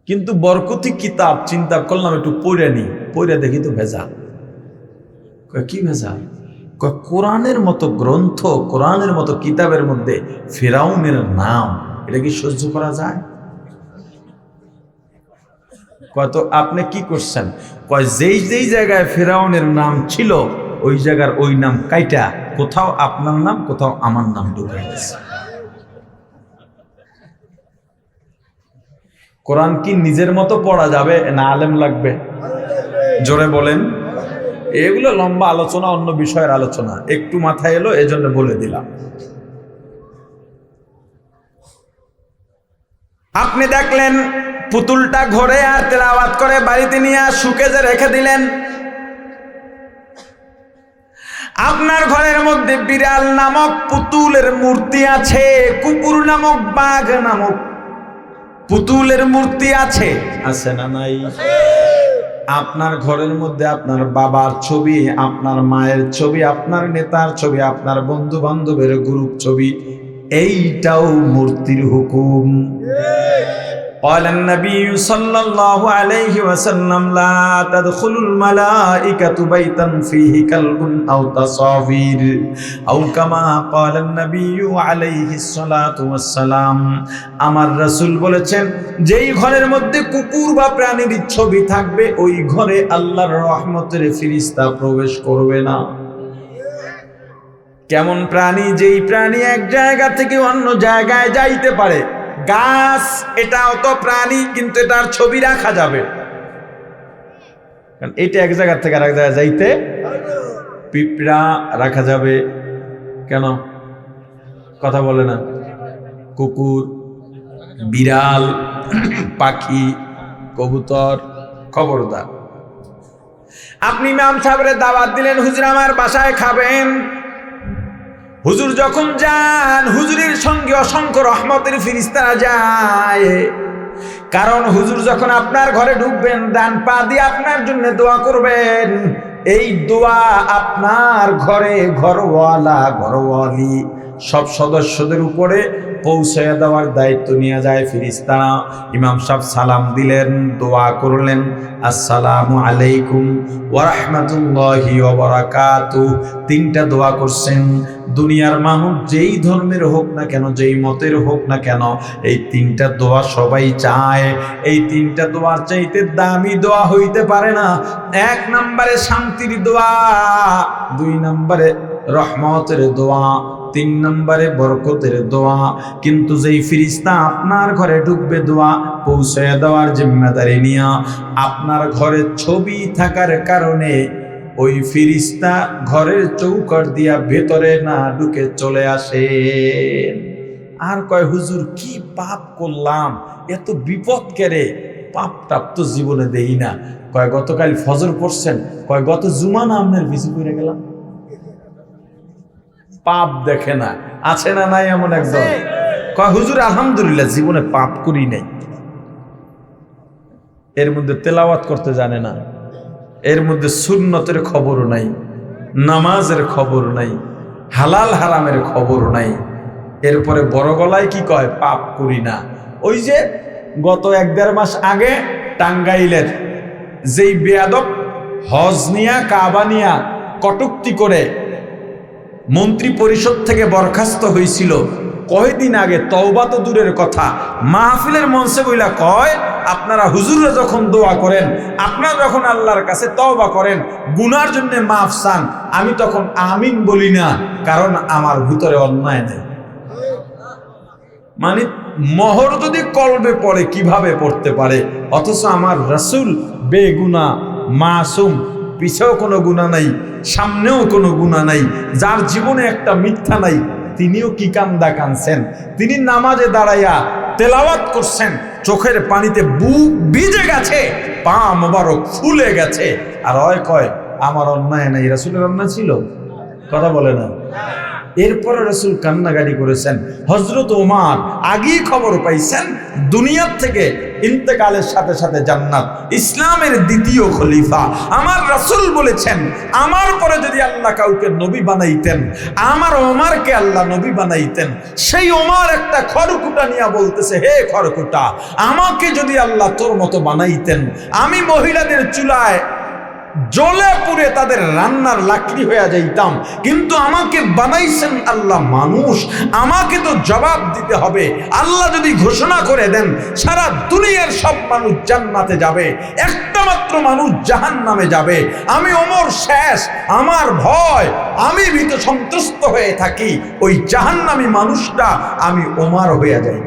কিন্তু বরকতি কিতাব চিন্তা করলাম একটু পড়ে নি, পড়ে দেখি তো ভেজাল। কয় কি ভেজাল? কয় কোরআনের মতো গ্রন্থ, কোরআনের মতো কিতাবের মধ্যে ফিরাউনের নাম, এটা কি সহ্য করা যায়? কয় তো আপনি কি করছেন? কয় যেই যেই জায়গায় ফিরাউনের নাম ছিল ওই জায়গার ওই নাম কাইটা কোথাও আপনার নাম, কোথাও আমার নাম ঢুকাই দিয়েছে। কোরআন কি নিজের মতো পড়া যাবে না আলেম লাগবে? জোরে বলেন। এগুলো লম্বা আলোচনা, অন্য বিষয়ের আলোচনা, একটু মাথায় এলো এজন্য বলে দিলাম। আপনি দেখলেন পুতুলটা ঘরে আর তেলাওয়াত করে বাড়িতে নিয়ে শুকেজে রেখে দিলেন। আপনার ঘরের মধ্যে বিড়াল নামক পুতুলের মূর্তি আছে, কুকুর নামক, বাঘ নামক পুতুলের মূর্তি আছে, আছে না নাই? আপনার ঘরের মধ্যে আপনার বাবার ছবি, আপনার মায়ের ছবি, আপনার নেতার ছবি, আপনার বন্ধু বান্ধবের গ্রুপ ছবি, এইটাও মূর্তির হুকুম। قال النبي صلى الله عليه وسلم لا تدخل الملائكة بيتا فيه كلب أو تصاوير أو كما قال النبي عليه الصلاة والسلام। আমার রাসূল বলেছেন, যেই ঘরের মধ্যে কুকুর বা প্রাণীর ছবি থাকবে ওই ঘরে আল্লাহর রহমতের ফেরেশতা প্রবেশ করবে না। কেমন প্রাণী? যেই প্রাণী এক জায়গা থেকে অন্য জায়গায় যাইতে পারে। গাছ এটাও তো প্রাণী, কিন্তু এটার ছবি রাখা যাবে, কারণ এটা এক জায়গা থেকে আরেক জায়গায় যাইতে। পিঁপড়া রাখা যাবে কেন? কথা বলে না। কুকুর, বিড়াল, পাখি, কবুতর, খবরদার। আপনি ইমাম সাহেবের দাওয়াত দিলেন, হুজুর আমার বাসায় খাবেন। হুজুর যখন যান, হুজুরের সঙ্গে অসংখ্য রহমতের ফেরেশতারা যায়, কারণ হুজুর যখন আপনার ঘরে ঢুকবেন ডান পা দিয়ে আপনার জন্য দোয়া করবেন। এই দোয়া আপনার ঘরে ঘরওয়ালা, ঘরওয়ালি সব সদস্যদের উপরে পৌঁছে দেওয়ার দায়িত্ব নিয়ে যায় ফেরেশতারা। ইমাম সাহেব সালাম দিলেন, দোয়া করলেন, আসসালামু আলাইকুম ওয়া রাহমাতুল্লাহি ওয়া বারাকাতুহু। তিনটা দোয়া করছেন। দুনিয়ার মানুষ যেই ধর্মের হোক না কেন, যেই মতের হোক না কেন, এই তিনটা দোয়া সবাই চায়। এই তিনটা দোয়ার চাইতে দামি দোয়া হইতে পারে না। এক নম্বরে শান্তির দোয়া, দুই নম্বরে রহমতের দোয়া, তিন নম্বরে বরকতের দোয়া। কিন্তু যেই ফেরেশতা আপনার ঘরে ঢুকবে দোয়া পৌঁছে দেওয়ার জিম্মেদারি নিয়া, আপনার ঘরে ছবি থাকার কারণে ওই ফেরেশতা ঘরের চৌকাঠ দিয়া ভেতরে না ঢুকে চলে আসে। আর কয় হুজুর কি পাপ করলাম, এত বিপদ কেড়ে, পাপ টাপ তো জীবনে দেই না। কয় গতকাল ফজর পড়ছেন? কয় গত জুমা না আপনার পিছু করে গেলাম। পাপ দেখে না, আছে না নাই এমন একজন? কয় হুজুর আলহামদুলিল্লাহ জীবনে পাপ করি নাই। এর মধ্যে তেলাওয়াত করতে জানে না, এর মধ্যে সুন্নতের খবরও নাই, নামাজের খবর নাই, হালাল হারামের খবর নাই। এরপরে বড় গলায় কি কয়? পাপ করি না। ওই যে গত 1-1.5 মাস আগে টাঙ্গাইলের যেই বেয়াদব হজ নিয়া কাবা নিয়া কটূক্তি করে মন্ত্রী পরিষদ থেকে বরখাস্ত হয়েছিল, কয়েকদিন আগে তওবা তো দূরের কথা, মাহফিলের মঞ্চে বইলা কয় আপনারা হুজুররা যখন দোয়া করেন, আপনারা যখন আল্লাহর কাছে তওবা করেন, গুনার জন্য মাফ চান, আমি তখন আমিন বলি না, কারণ আমার ভিতরে অন্যায় নেই। মানে মোহর যদি কলবে পড়ে কিভাবে পড়তে পারে? অথচ আমার রাসূল বেগুনা, মাসুম, পিছেও কোনো গুনাহ নাই, সামনেও কোনো গুনাহ নাই, যার জীবনে একটা মিথ্যা নাই, তিনিও কি কান্দা কানছেন। তিনি নামাজে দাঁড়াইয়া তেলাওয়াত করছেন, চোখের পানিতে বুক ভিজে গেছে, পা মোবারক ফুলে গেছে, আর ওই কয় আমার অন্যায় নাই। রাসূলের অন্যায় ছিল? কথা বলে না। এরপরে রাসূল কান্নাকাটি করেছেন। হযরত ওমর আগেই খবর পাইছেন দুনিয়ার থেকে ইন্তেকালের সাথে সাথে জান্নাত, ইসলামের দ্বিতীয় খলিফা। আমার রাসূল বলেছেন আমার পরে যদি আল্লাহ কাউকে নবী বানাইতেন, আমার ওমরকে আল্লাহ নবী বানাইতেন। সেই ওমর একটা খড়কুটা নিয়ে বলতেছে, হে খড়কুটা, আমাকে যদি আল্লাহ তোর মতো বানাইতেন, আমি মহিলাদের চুলায় জ্বলে পুড়ে তাদের রান্নার লাকড়ি হয়ে যাইতাম, কিন্তু আমাকে বানাইছেন আল্লাহ মানুষ, আমাকে তো জবাব দিতে হবে। আল্লাহ যদি ঘোষণা করে দেন সারা দুনিয়ার সব মানুষ জান্নাতে যাবে, একটা মাত্র মানুষ জাহান্নামে যাবে, আমি ওমর শেষ, আমার ভয়, আমি ভীত সন্ত্রস্ত হয়ে থাকি ওই জাহান্নামী মানুষটা আমি ওমর হয়ে যাই।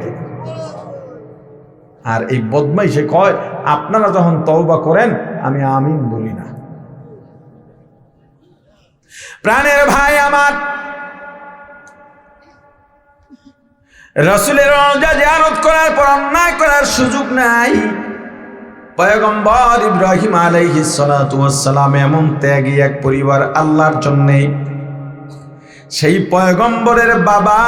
আর এই বদমাইশে কয় আপনারা যখন তওবা করেন আমি আমিন বলি না। প্রাণের ভাই আমার, রাসূলের রওজা জিয়ারত করার পর অন্যায় করার সুযোগ নাই। পয়গম্বর ইব্রাহিম আলাইহিস সালাতু ওয়াস সালাম এমন ত্যাগী এক পরিবার আল্লাহর জন্য। সেই পয়গম্বরের বাবা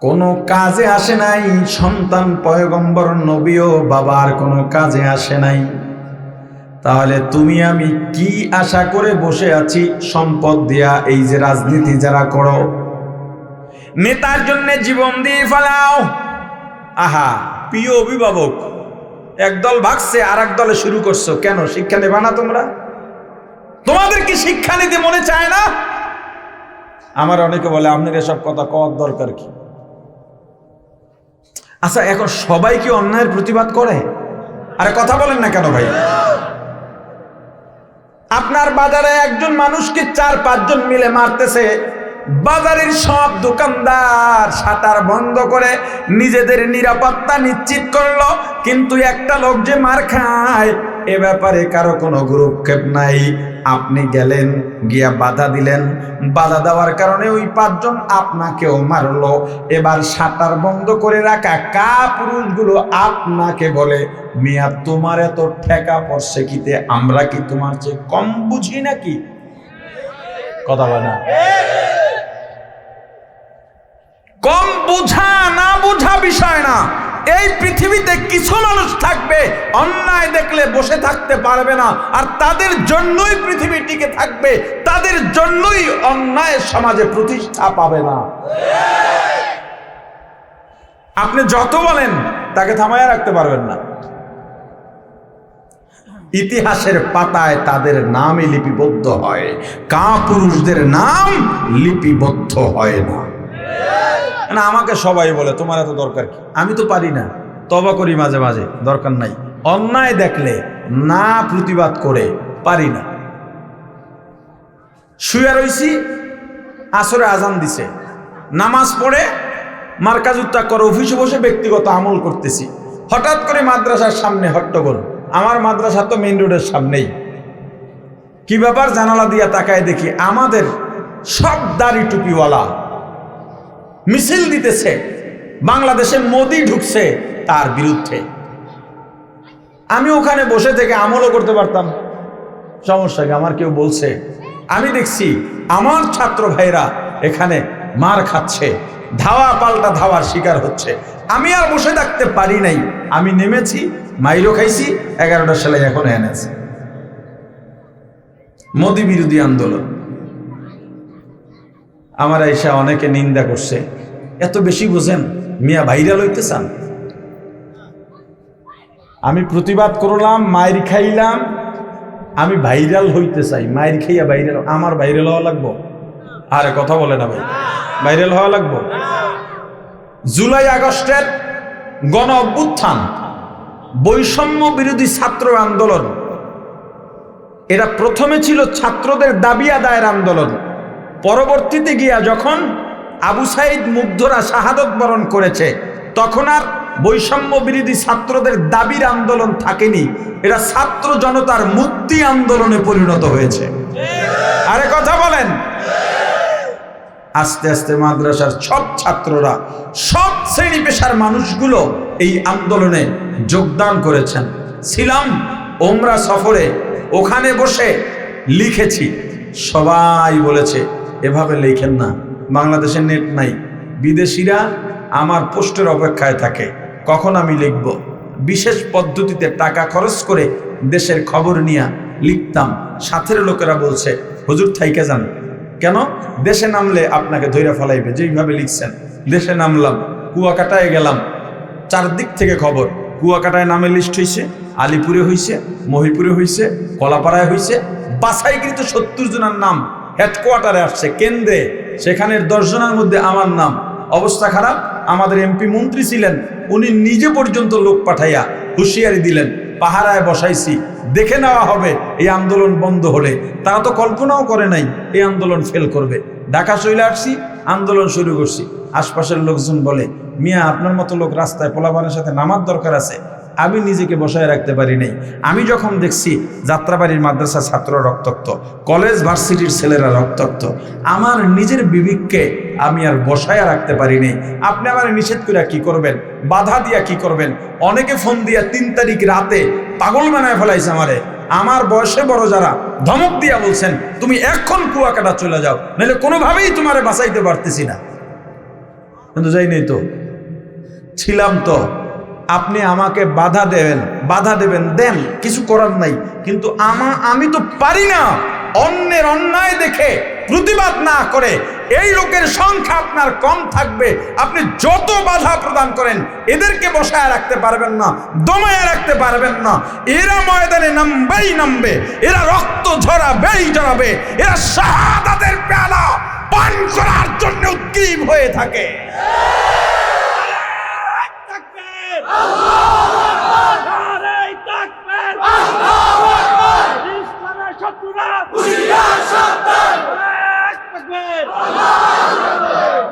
কোনো কাজে আসে নাই, সন্তান পয়গম্বর নবীও বাবার কোনো কাজে আসে নাই। তাহলে তুমি আমি কি আশা করে বসে আছি সম্পদ দিয়া? এই যে রাজনীতি যারা করো, নেতার জন্য জীবন দিয়ে ফেলাও। আহা, প্রিয় অভিভাবক, একদল ভাগছে আর এক দলে শুরু করছো, কেন? শিক্ষা নেবা না তোমরা? তোমাদের কি শিক্ষা নিতে মনে চায় না? আমার অনেকে বলে আপনার এসব কথা কওয়ার দরকার কি? আচ্ছা, এখন সবাই কি অন্যায়ের প্রতিবাদ করে? আরে কথা বলেন না কেন ভাই? আপনার বাজারে একজন মানুষকে 4-5 জন মিলে মারতেছে, বাজারের সব দোকানদার শাটার বন্ধ করে নিজেদের নিরাপত্তা নিশ্চিত করলো, কিন্তু একটা লোক যে মার খায় এ ব্যাপারে কারো কোনো গুরুক্ষেপ নাই। আপনি গেলেন, গিয়া বাধা দিলেন, বাধা দেওয়ার কারণে ওই 5 জন আপনাকেও মারলো। এবার শাটার বন্ধ করে রাখা কাপুরুষগুলো আপনাকে বলে, মিয়া তোমার এত ঠেকা পড়ছে কিতে? আমরা কি তোমার চেয়ে কম বুঝি নাকি? কথা বলে না। কম বুঝা না বুঝা বিষয় না। এই পৃথিবীতে কিছু মানুষ থাকবে অন্যায় দেখলে বসে থাকতে পারবে না, আর তাদের জন্যই পৃথিবী টিকে থাকবে, তাদের জন্যই অন্যায় সমাজে প্রতিষ্ঠা পাবে না। আপনি যত বলেন তাকে থামায় রাখতে পারবেন না। ইতিহাসের পাতায় তাদের নামই লিপিবদ্ধ হয়, কাপুরুষদের নাম লিপিবদ্ধ হয় না। না, আমাকে সবাই বলে তোমার এত দরকার কি? আমি তো পারি না, তওবা করি মাঝে মাঝে, দরকার নাই। অন্যায় দেখলে না প্রতিবাদ করে পারি না। শুয়ে রইছি, আসরে আজান দিছে, নামাজ পড়ে মার্কাজ উত্তাক করে অফিসে বসে ব্যক্তিগত আমল করতেছি, হঠাৎ করে মাদ্রাসার সামনে হট্টগোল। আমার মাদ্রাসা তো মেইন রোডের সামনেই। কি ব্যাপার? জানালা দিয়া তাকায় দেখি আমাদের সব দাড়ি টুপিওয়ালা মিছিল দিতেছে, বাংলাদেশে মোদি ঢুকছে তার বিরুদ্ধে। আমি ওখানে বসে থেকে আমলও করতে পারতাম, সমস্যা কি? আমার কেউ বলছে? আমি দেখছি আমার ছাত্র ভাইরা এখানে মার খাচ্ছে, ধাওয়া পাল্টা ধাওয়ার শিকার হচ্ছে। আমি আর বসে থাকতে পারি নাই, আমি নেমেছি, মাইরও খাইছি, 11টা সেলাই এখন এনেছে। মোদি বিরোধী আন্দোলন। আমার এসে অনেকে নিন্দা করছে, এত বেশি বোঝেন, মিয়া ভাইরাল হইতে চান। আমি প্রতিবাদ করলাম, মাইর খাইলাম, আমি ভাইরাল হইতে চাই। মাইর খাইয়া ভাইরাল, আমার ভাইরাল হওয়া লাগবো? আরে কথা বলে না ভাই, ভাইরাল হওয়া লাগবো? জুলাই আগস্টের গণ অভ্যুত্থান, বৈষম্য বিরোধী ছাত্র আন্দোলন, এটা প্রথমে ছিল ছাত্রদের দাবি আদায়ের আন্দোলন। পরবর্তীতে গিয়া যখন আবু সাইদ মুগ্ধরা শাহাদত বরণ করেছে, তখন আর বৈষম্য বিরোধী ছাত্রদের দাবির আন্দোলন থাকেনি, এটা ছাত্র জনতার মুক্তি আন্দোলনে পরিণত হয়েছে। আরে কথা বলেন। আস্তে আস্তে মাদ্রাসার সব ছাত্ররা, সব শ্রেণী পেশার মানুষগুলো এই আন্দোলনে যোগদান করেছেন। ছিলাম ওমরা সফরে, ওখানে বসে লিখেছি, সবাই বলেছে এভাবে লেখেন না, বাংলাদেশে নেট নাই, বিদেশিরা আমার পোস্টের অপেক্ষায় থাকে, কখন আমি লিখব। বিশেষ পদ্ধতিতে টাকা খরচ করে দেশের খবর নিয়ে লিখতাম। সাথের লোকেরা বলছে হুজুর থাইকে যান, কেন? দেশে নামলে আপনাকে ধৈর্য ফেলাইবে, যেইভাবে লিখছেন। দেশে নামলাম, কুয়াকাটায় গেলাম, চারদিক থেকে খবর, কুয়াকাটায় নামের লিস্ট হয়েছে, আলিপুরে হয়েছে, মহিপুরে হয়েছে, কলাপাড়ায় হয়েছে, বাছাইকৃত 70 জনের নাম হেডকোয়ার্টারে আসছে, কেন্দ্রে, সেখানের 10 জনের মধ্যে আমার নাম। অবস্থা খারাপ। আমাদের এমপি মন্ত্রী ছিলেন, উনি নিজে পর্যন্ত লোক পাঠাইয়া হুঁশিয়ারি দিলেন, পাহারায় বসাইছি, দেখে নেওয়া হবে এই আন্দোলন বন্ধ হলে। তারা তো কল্পনাও করে নাই এই আন্দোলন ফেল করবে। ঢাকা চলে আসছি, আন্দোলন শুরু করছি। আশপাশের লোকজন বলে, মিয়া আপনার মতো লোক রাস্তায় পোলাপানের সাথে নামার দরকার আছে। আমি নিজেকে বসায় রাখতে পারি নাই। আমি যখন দেখছি যাত্রাবাড়ির মাদ্রাসা ছাত্র রক্তাক্ত, কলেজ ভার্সিটির ছেলেরা রক্তাক্ত, আমার নিজের বিবেককে আমি আর বসায় রাখতে পারি নাই। আপনি আমার নিষেধ করে কি করবেন? বাধা দিয়া কি করবেন? অনেকে ফোন দিয়া 3 তারিখ রাতে পাগল বানায় ফেলাইছে আমারে। আমার বয়সে বড় যারা ধমক দিয়া বলছেন, তুমি এখন কুয়াকাটা চলে যাও, নাহলে কোনোভাবেই তোমারে বাঁচাইতে পারতেছি না। কিন্তু যাই নেই তো, ছিলাম তো। আপনি আমাকে বাধা দেবেন, দেন, কিছু করার নাই। কিন্তু আমি তো পারি না অন্যের অন্যায় দেখে প্রতিবাদ না করে। এই লোকের সংখ্যা আপনার কম থাকবে, আপনি যত বাধা প্রদান করেন এদেরকে বসায় রাখতে পারবেন না, দমায় রাখতে পারবেন না। এরা ময়দানে নামবে, এরা রক্ত ঝরাবে, এরা শাহাদাতের পেয়ালা পান করার জন্য উদ্গ্রীব হয়ে থাকে।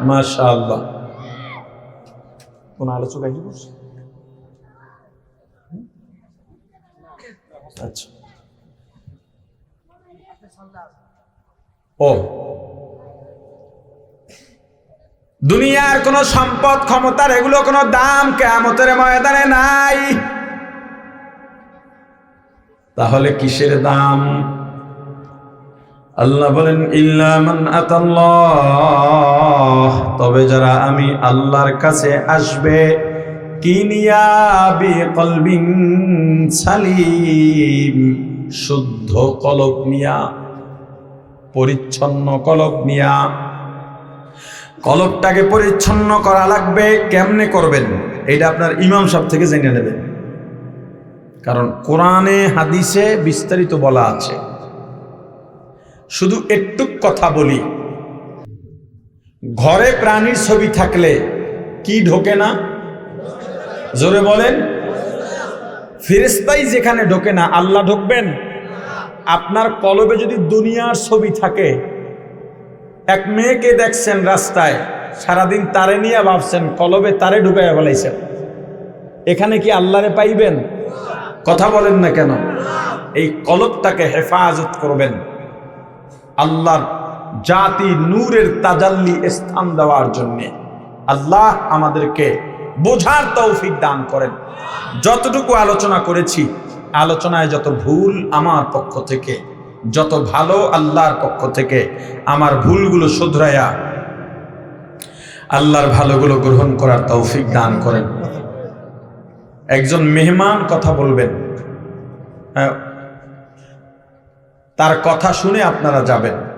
মাশাআল্লাহ। কোন আলোচক আইজি করছে? আচ্ছা, ও দুনিয়ার কোন সম্পদ, ক্ষমতার, এগুলো কোনো দাম কিয়ামতের ময়দানে নাই। তাহলে কিসের দাম? আল্লাহ বলেন, ইল্লা মান আতাল্লাহ, তবে যারা আমি আল্লাহর কাছে আসবে, কিনিয়া বিকলবিন সালিম, শুদ্ধ কলব নিয়া, পরিচ্ছন্ন কলব নিয়া। কলবটাকে পরিচ্ছন্ন করা লাগবে। কেমনে করবেন? এটা আপনার ইমাম সাহেব থেকে জেনে নেবেন, কারণ কোরআনে হাদিসে বিস্তারিত বলা আছে। শুধু একটু কথা বলি, ঘরে প্রাণীর ছবি থাকলে কি ঢোকে না? জোরে বলেন। ফেরেশতাই যেখানে ঢোকে না, আল্লাহ ঢুকবেন? আপনার কলবে যদি দুনিয়ার ছবি থাকে, এক মেয়েকে দেখছেন রাস্তায়, সারাদিন তারে নিয়ে ভাবছেন, কলবে তারে ঢুকাইয়া ফেলাইছেন, এখানে কি আল্লাহরে পাইবেন? কথা বলেন না কেন? এই কলবটাকে হেফাজত করবেন, আল্লাহর জাতি নূরের তাজাল্লি স্থান দেওয়ার জন্যে। আল্লাহ আমাদেরকে বোঝার তৌফিক দান করেন। যতটুকু আলোচনা করেছি, আলোচনায় যত ভুল আমার পক্ষ থেকে, যত ভালো আল্লাহর পক্ষ থেকে, আমার ভুলগুলো শুধরাইয়া আল্লাহর ভালোগুলো গ্রহণ করার তৌফিক দান করেন। একজন মেহমান কথা বলবেন, তার কথা শুনে আপনারা যাবেন।